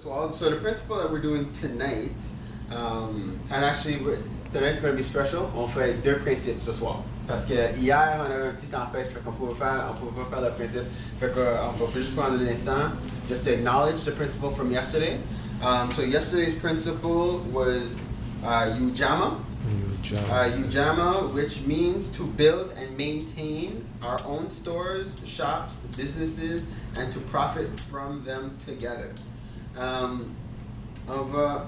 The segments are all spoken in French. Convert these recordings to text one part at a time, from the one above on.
soir. So the principle that we're doing tonight, and actually tonight's going to be special. On fait deux principes ce soir. Parce que hier, on avait un petit tempête, fait qu'on pouvait pas faire le principe. Fait qu'on peut juste prendre un instant just to acknowledge the principle from yesterday. So yesterday's principle was Ujamaa. Ujamaa, which means to build and maintain our own stores, shops, businesses, and to profit from them together. On va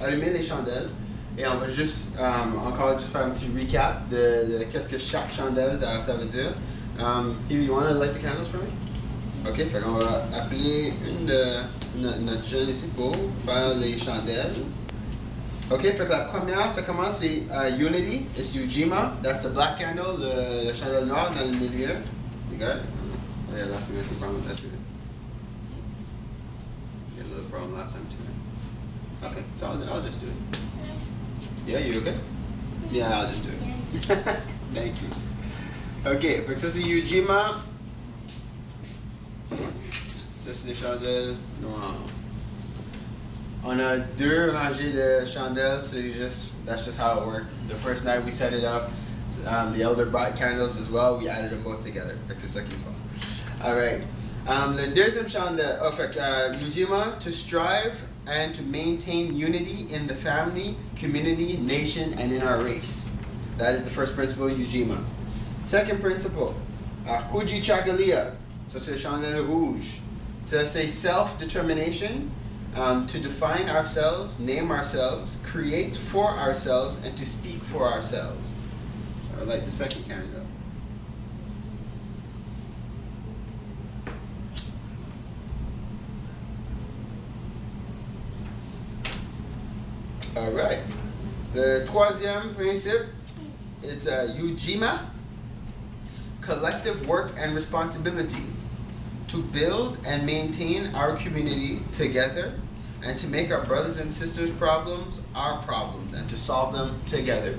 allumer les chandelles et on va juste encore juste faire un petit recap de qu'est-ce que chaque chandelle ça veut dire. Huey, you want to light the candles for me? Ok, fait qu'on va appeler une de notre jeune ici pour faire les chandelles. Ok, fait que la première, ça commence, c'est Unity, it's Ujamaa, that's the black candle, le chandelle noir dans le milieu. You got it? Oh yeah, last time I had a problem with that too. You had a little problem last time too. Okay, so I'll just do it. Yeah, you okay? Yeah, I'll just do it. Thank you. Ok, fait que ça c'est Ujamaa. Ça c'est des chandelles noires. On a deux rangées de chandelles, that's just how it worked. The first night we set it up, the elder brought candles as well, we added them both together. Fait que c'est ça qui se passe. Alright. Le deuxième chandelle, fait que Ujamaa, to strive and to maintain unity in the family, community, nation, and in our race. That is the first principle, Ujamaa. Second principle, Kujichagulia, so c'est le chandelle rouge. So c'est self-determination. To define ourselves, name ourselves, create for ourselves, and to speak for ourselves. I like the second candle. All right. The troisième principe, it's Ujamaa, collective work and responsibility. To build and maintain our community together, and to make our brothers and sisters' problems our problems, and to solve them together.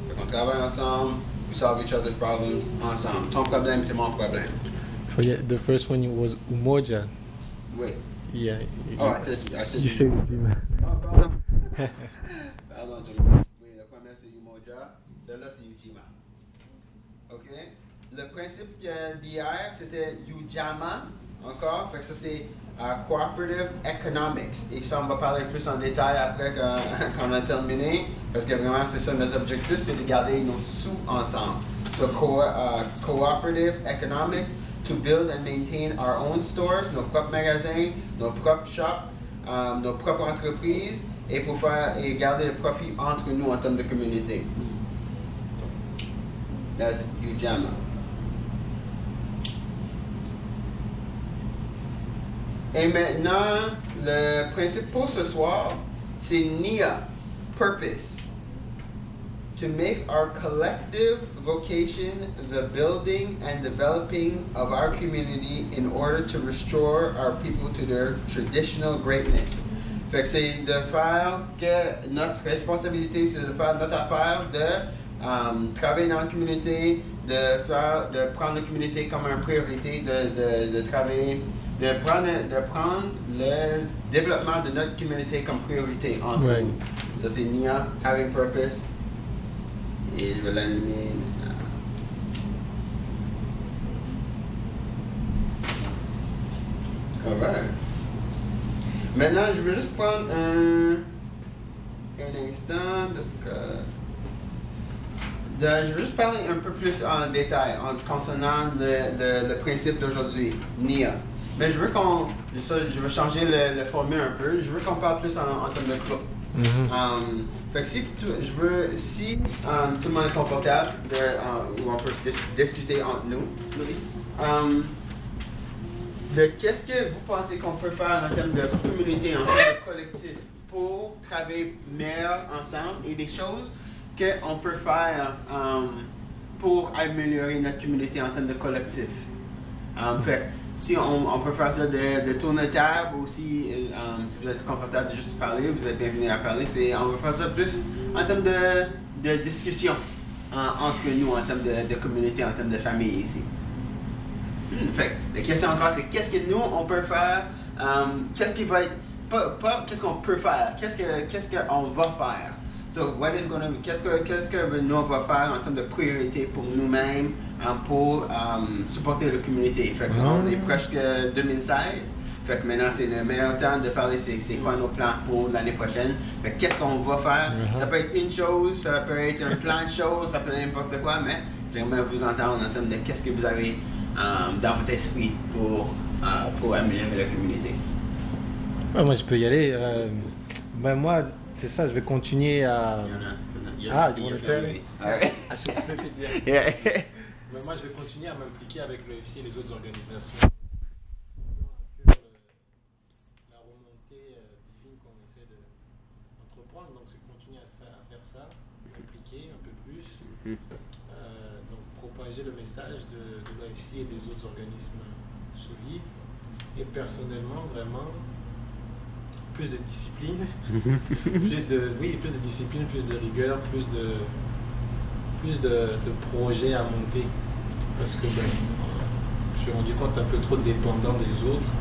Fait qu'on travaille ensemble, we solve each other's problems ensemble. Ton problème, c'est mon problème. So yeah, the first one was Umoja. Wait. Yeah. I said you said Ujamaa. Oh, pardon. Pardon, oui, la première c'est Umoja, celle-là c'est Ujamaa. Ok? Le principe d'hier c'était Ujamaa. Encore, fait que ça c'est cooperative economics. Et ça, on va parler plus en détail après quand on a terminé, parce que vraiment c'est ça notre objectif, c'est de garder nos sous ensemble. So cooperative economics, to build and maintain our own stores, nos propres magasins, nos propres shops, nos propres entreprises, et pour faire et garder le profit entre nous en termes de communauté. That's Ujamaa. Et maintenant, le principe pour ce soir, c'est Nia, purpose. To make our collective vocation the building and developing of our community in order to restore our people to their traditional greatness. Fait que c'est de faire que notre responsabilité, c'est de faire notre affaire, de travailler dans la communauté, de prendre la communauté comme une priorité, de travailler. De prendre le développement de notre communauté comme priorité entre nous. Ça c'est Nia, having purpose. Et je vais l'allumer maintenant. Alright. Maintenant, je vais juste prendre un instant de ce que... je vais juste parler un peu plus en détail concernant le principe d'aujourd'hui, Nia. Mais je veux je veux changer le format un peu. Je veux qu'on parle plus en termes de groupe. Fait que si tout le monde est confortable, où on peut discuter entre nous, de qu'est-ce que vous pensez qu'on peut faire en termes de communauté, en termes de collectif, pour travailler meilleur ensemble et des choses qu'on peut faire pour améliorer notre communauté en termes de collectif. Fait si on peut faire ça de tourner de table ou si vous êtes confortable de juste parler, vous êtes bienvenue à parler. On va faire ça plus en termes de discussion entre nous, en termes de communauté, en termes de famille ici. Fait la question encore, c'est qu'est-ce que nous, on peut faire, qu'est-ce qui va être pas qu'est-ce qu'on peut faire, qu'est-ce qu'on va faire. So, qu'est-ce que nous on va faire en termes de priorité pour nous-mêmes pour supporter la communauté. Fait qu'on est presque 2016. Fait que maintenant c'est le meilleur temps de parler c'est quoi nos plans pour l'année prochaine. Fait que qu'est-ce qu'on va faire. Ça peut être une chose, ça peut être un plan de choses, ça peut être n'importe quoi, mais j'aimerais vous entendre en termes de qu'est-ce que vous avez dans votre esprit pour améliorer la communauté. Ouais, moi, je peux y aller. Moi, c'est ça, je vais continuer à... you want to tell me? I should flip it, yes. Yeah. Mais moi, je vais continuer à m'impliquer avec le FC et les autres organisations. La remontée divine qu'on essaie d'entreprendre, donc c'est continuer à faire ça, m'impliquer un peu plus, donc propager le message de l'OFC et des autres organismes solides. Et personnellement, vraiment, plus de discipline, plus de discipline, plus de rigueur, plus de projets à monter. Parce que je me suis rendu compte un peu trop dépendant des autres,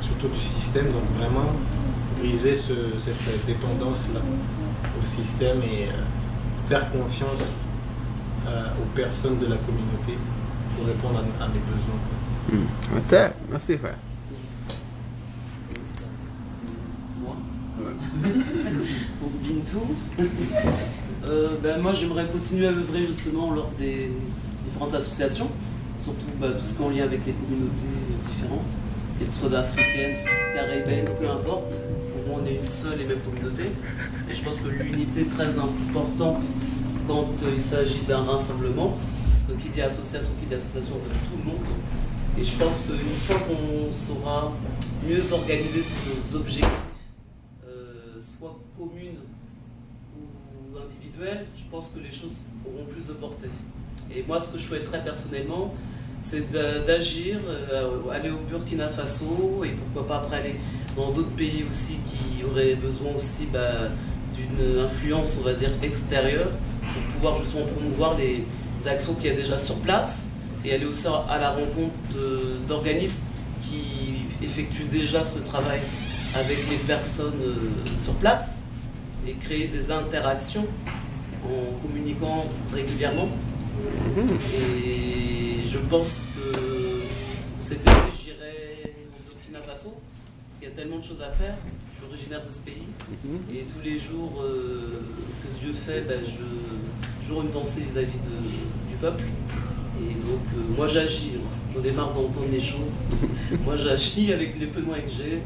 surtout du système, donc vraiment briser cette dépendance-là au système et faire confiance aux personnes de la communauté pour répondre à mes besoins. Merci frère. Pour Bintou, moi j'aimerais continuer à œuvrer justement lors des différentes associations, surtout tout ce qui est en lien avec les communautés différentes, qu'elles soient africaines, caribéennes, peu importe. Pour moi on est une seule et même communauté, et je pense que l'unité est très importante quand il s'agit d'un rassemblement, parce que qui dit association de tout le monde. Et je pense qu'une fois qu'on saura mieux s'organiser sur nos objectifs, soit communes ou individuelles, je pense que les choses auront plus de portée. Et moi, ce que je souhaiterais personnellement, c'est d'agir, aller au Burkina Faso et pourquoi pas après aller dans d'autres pays aussi qui auraient besoin aussi d'une influence, on va dire, extérieure pour pouvoir justement promouvoir les actions qu'il y a déjà sur place et aller aussi à la rencontre d'organismes qui effectuent déjà ce travail avec les personnes sur place et créer des interactions en communiquant régulièrement. Et je pense que cet été j'irai au Burkina Faso parce qu'il y a tellement de choses à faire. Je suis originaire de ce pays et tous les jours que Dieu fait, j'ai toujours une pensée vis-à-vis du peuple. Et donc moi j'agis, j'en ai marre d'entendre les choses. Moi j'agis avec les peu de moyens que j'ai.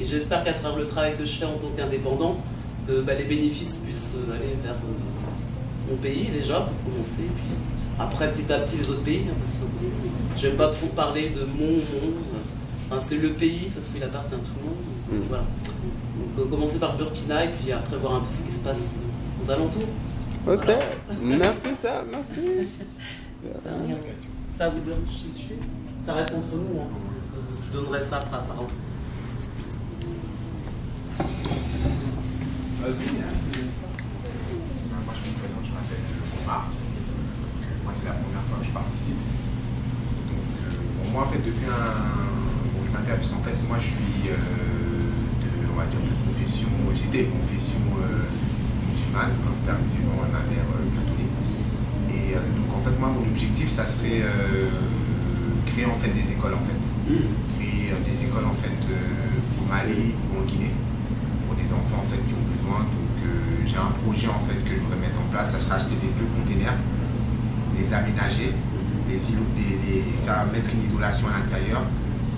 Et j'espère qu'à travers le travail que je fais en tant qu'indépendante, que les bénéfices puissent aller vers mon pays déjà, pour commencer, et puis après petit à petit les autres pays, parce que j'aime pas trop parler de mon monde, c'est le pays, parce qu'il appartient à tout le monde, donc, voilà. Donc commencer par Burkina, et puis après voir un peu ce qui se passe aux alentours. Ok, voilà. Merci ça, merci. Rien. Ça vous blanchit, ça reste entre nous, je donnerai ça après à Pharaon. Moi je me présente, je m'appelle Omar. Moi c'est la première fois que je participe. Donc moi en fait depuis je m'intéresse parce qu'en fait moi je suis on va dire de confession, j'étais de confession musulmane, un père musulman, ma mère catholique. Et donc en fait moi mon objectif ça serait créer en fait des écoles en fait. Créer des écoles en fait au Mali ou en Guinée. Des enfants en fait qui ont besoin, donc j'ai un projet en fait que je voudrais mettre en place, ça sera acheter des vieux containers, les aménager, les faire mettre une isolation à l'intérieur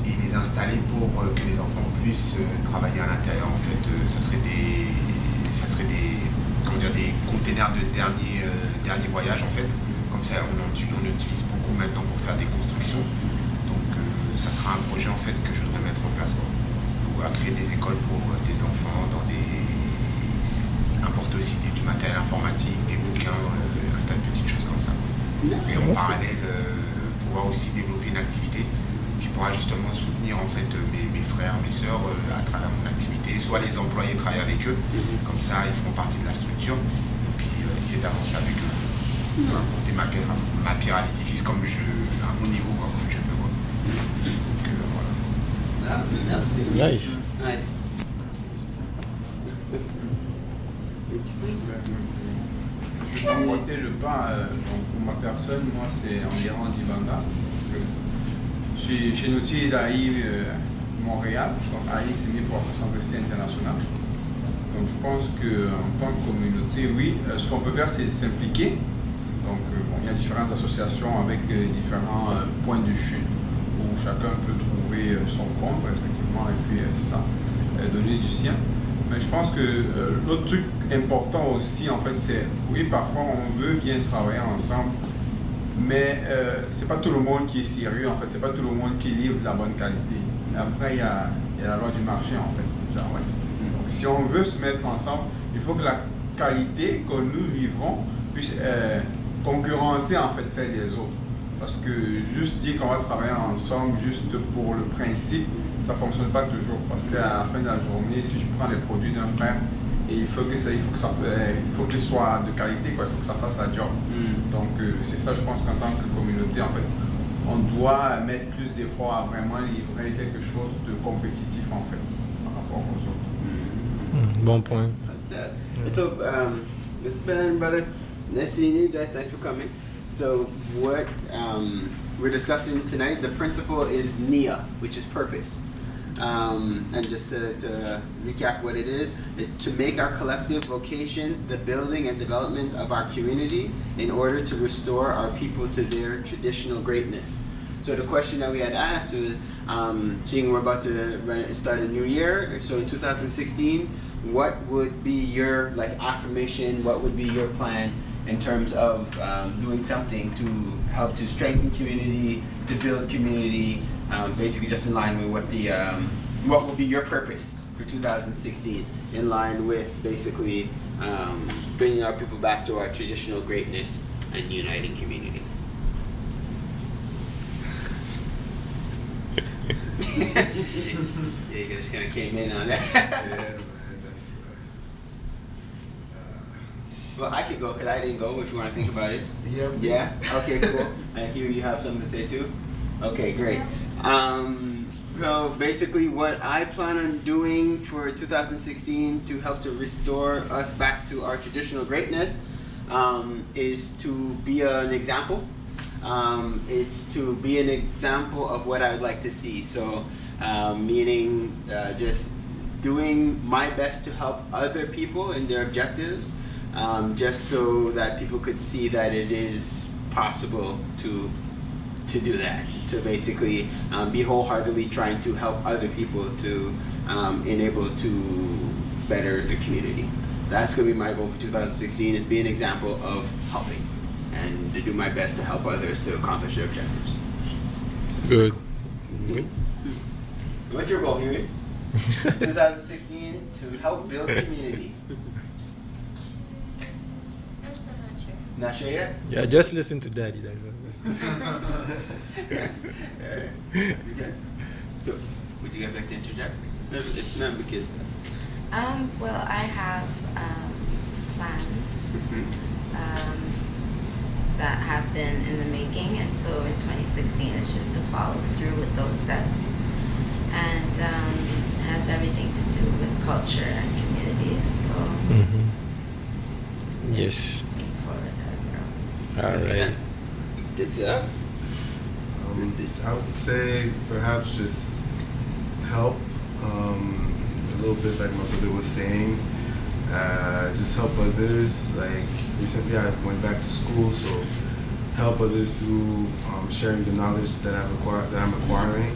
et les installer pour que les enfants puissent travailler à l'intérieur. En fait, ça serait des containers de dernier voyage en fait. Comme ça, on utilise beaucoup maintenant pour faire des constructions. Donc, ça sera un projet en fait que je voudrais mettre en place. À créer des écoles pour des enfants, importer aussi du matériel informatique, des bouquins, un tas de petites choses comme ça. Et en parallèle, pouvoir aussi développer une activité qui pourra justement soutenir en fait mes frères, mes sœurs à travers mon activité, soit les employés travailler avec eux, comme ça ils feront partie de la structure, et puis essayer d'avancer avec eux, apporter ma pierre à l'édifice à mon niveau, comme je peux. Donc, voilà. Merci. Nice. Ouais. Je vais emboîter le pas. Donc pour ma personne, moi c'est environ 10 bandas. Je suis chez Nautil d'AI Montréal. Donc AI c'est mis pour la centricité internationale. Donc je pense qu'en tant que communauté, oui, ce qu'on peut faire c'est s'impliquer. Donc bon, il y a différentes associations avec différents points de chute où chacun peut trouver son compte respectivement et puis c'est ça, donner du sien. Mais je pense que l'autre truc important aussi, en fait, c'est, oui, parfois on veut bien travailler ensemble, mais c'est pas tout le monde qui est sérieux, en fait, c'est pas tout le monde qui livre de la bonne qualité. Après, il y a la loi du marché, en fait. Genre, ouais. Donc, si on veut se mettre ensemble, il faut que la qualité que nous livrons puisse concurrencer, en fait, celle des autres. Parce que juste dire qu'on va travailler ensemble juste pour le principe, ça ne fonctionne pas toujours. Parce qu'à la fin de la journée, si je prends les produits d'un frère, et il faut qu'il soit de qualité, quoi. Il faut que ça fasse la job. Donc c'est ça, je pense qu'en tant que communauté, en fait, on doit mettre plus d'efforts à vraiment livrer quelque chose de compétitif, en fait, par rapport aux autres. Bon point. So, Ms. Ben, brother, nice seeing you guys. Thanks for coming. So, what we're discussing tonight, the principle is NIA, which is purpose. And just to recap what it is, it's to make our collective vocation the building and development of our community in order to restore our people to their traditional greatness. So the question that we had asked was, seeing we're about to start a new year, so in 2016, what would be your affirmation, what would be your plan in terms of doing something to help to strengthen community, to build community, basically just in line with what will be your purpose for 2016, in line with basically bringing our people back to our traditional greatness and uniting community. Yeah, you just kind of came in on that. Yeah, man, Well, I could go because I didn't go if you want to think about it. yeah. Please. Yeah? Okay, cool. I hear you have something to say too. Okay, great. So basically what I plan on doing for 2016 to help to restore us back to our traditional greatness is to be an example. It's to be an example of what I would like to see. So meaning just doing my best to help other people in their objectives, just so that people could see that it is possible to do that, to basically be wholeheartedly trying to help other people to enable to better the community. That's going to be my goal for 2016, is be an example of helping and to do my best to help others to accomplish their objectives. Good. Good. What's your goal, Huey? 2016, to help build community. I'm still not sure. Not sure yet? Yeah, just listen to Daddy. That's Alright. Good. Would you guys like to interject? No, because. Well, I have plans that have been in the making, and so in 2016 it's just to follow through with those steps, and it has everything to do with culture and community. So Yes. looking forward as well. All right. Good stuff. I would say perhaps just help, a little bit like my brother was saying, just help others. Like recently I went back to school, so help others through sharing the knowledge that I'm acquiring,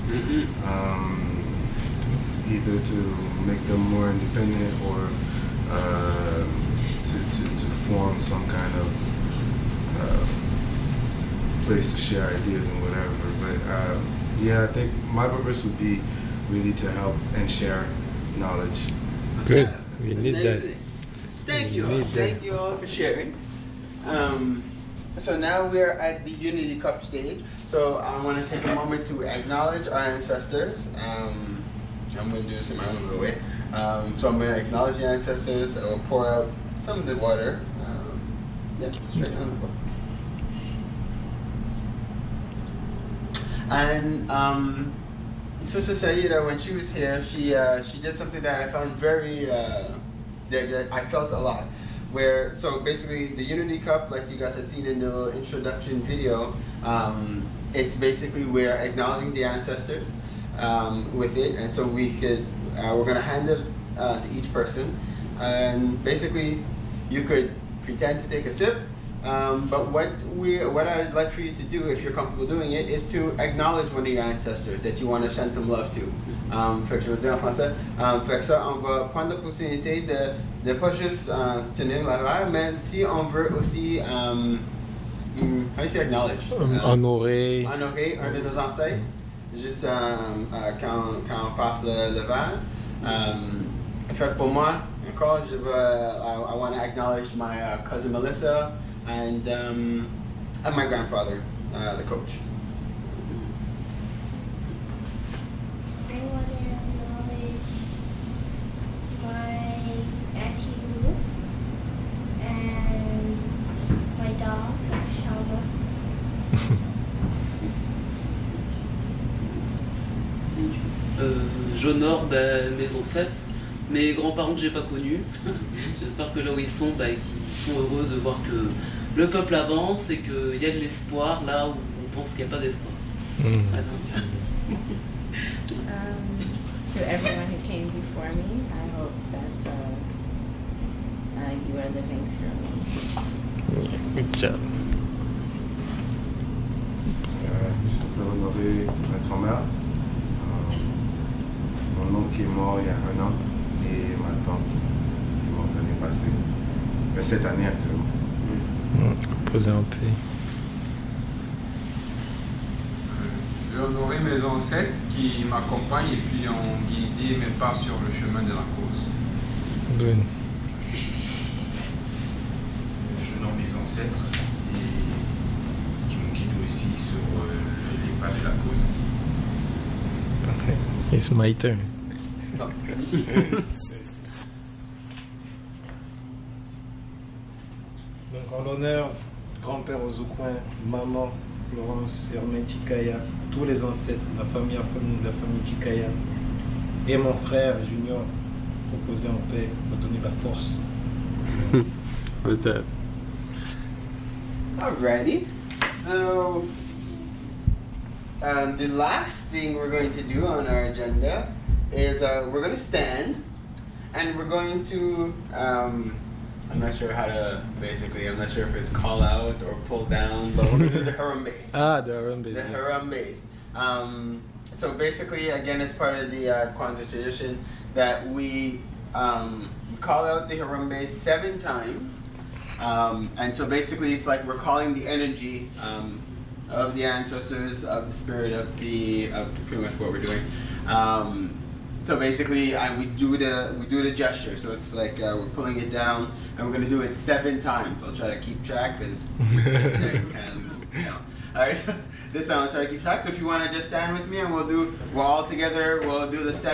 either to make them more independent or to form some kind of place to share ideas and whatever. But yeah, I think my purpose would be really to help and share knowledge. Good. We need that. Amazing. Thank you. We need that. Thank you all for sharing. So now we're at the Unity Cup stage. So I want to take a moment to acknowledge our ancestors. I'm going to do this in my own little way. So I'm going to acknowledge the ancestors. I will pour out some of the water. Yeah, straight on the board. And Sister Saida, when she was here, she did something that I found very, that I felt a lot, where, so basically the Unity Cup, like you guys had seen in the little introduction video, it's basically we're acknowledging the ancestors with it, and so we're gonna hand it to each person, and basically you could pretend to take a sip, but what I'd like for you to do, if you're comfortable doing it, is to acknowledge one of your ancestors that you want to send some love to. Fait que je veux dire en français. Fait que ça, on va prendre l'opportunité de pas juste tenir la verre, mais si on veut aussi, how do you say acknowledge? Honorer. Honorer un de nos ancêtres, juste quand on passe le verre. Fait que pour moi, encore, I want to acknowledge my cousin Melissa and my grandfather, the coach. I want to acknowledge my Auntie Lou and my dog, Shalva. J'honore mes ancêtres, mes grands-parents que j'ai pas connus. J'espère que là où ils sont, qu'ils sont heureux de voir que le peuple avance et qu'il y a de l'espoir là où on pense qu'il n'y a pas d'espoir. To everyone who came before me, I hope that you are living through me. Good job. Je peux honorer ma grand-mère, mon oncle qui est mort il y a 1 an et ma tante qui est morte l'année passée. Mais cette année actuellement. Poser en paix. Je vais honorer mes ancêtres qui m'accompagnent et puis ont guidé mes pas sur le chemin de la cause. Good. Je honore mes ancêtres et qui m'ont guidé aussi sur les pas de la cause. Parfait. It's my turn. Donc en l'honneur, grand-père Ozoucoin, maman Florence Hermé Chikaya, tous les ancêtres, la famille Chikaya, et mon frère Junior, reposer en paix, me donner la force. What's that? Alrighty, so the last thing we're going to do on our agenda is we're going to stand and we're going to, I'm not sure how to, I'm not sure if it's call out or pull down, but we're going to do the Haram base. The Haram base. The Haram base. So basically, again, it's part of the Kwanzaa tradition that we call out the Haram base 7 times. And so basically, it's like we're calling the energy of the ancestors, of the spirit, of pretty much what we're doing. So basically, we do the gesture. So it's like we're pulling it down, and we're gonna do it 7 times. I'll try to keep track because you kind of lose count. All right, this time I'll try to keep track. So if you want to just stand with me, and we'll all together. We'll do the 7.